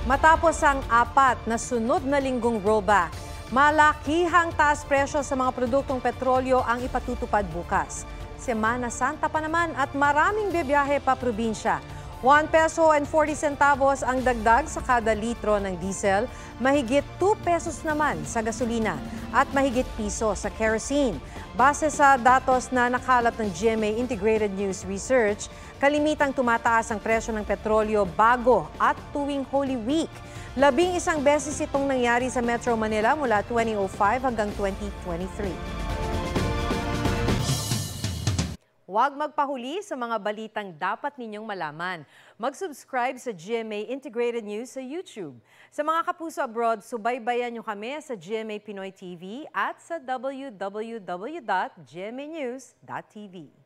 Matapos ang 4 na sunod na linggong rollback, malakihang taas presyo sa mga produktong petrolyo ang ipatutupad bukas. Semana Santa pa naman at maraming bibiyahe pa probinsya. 1 peso and 40 centavos ang dagdag sa kada litro ng diesel, mahigit 2 pesos naman sa gasolina at mahigit piso sa kerosene. Base sa datos na nakalat ng GMA Integrated News Research, kalimitang tumataas ang presyo ng petrolyo bago at tuwing Holy Week. 11 beses itong nangyari sa Metro Manila mula 2005 hanggang 2023. Huwag magpahuli sa mga balitang dapat ninyong malaman. Mag-subscribe sa GMA Integrated News sa YouTube. Sa mga kapuso abroad, subaybayan nyo kami sa GMA Pinoy TV at sa www.gmanews.tv.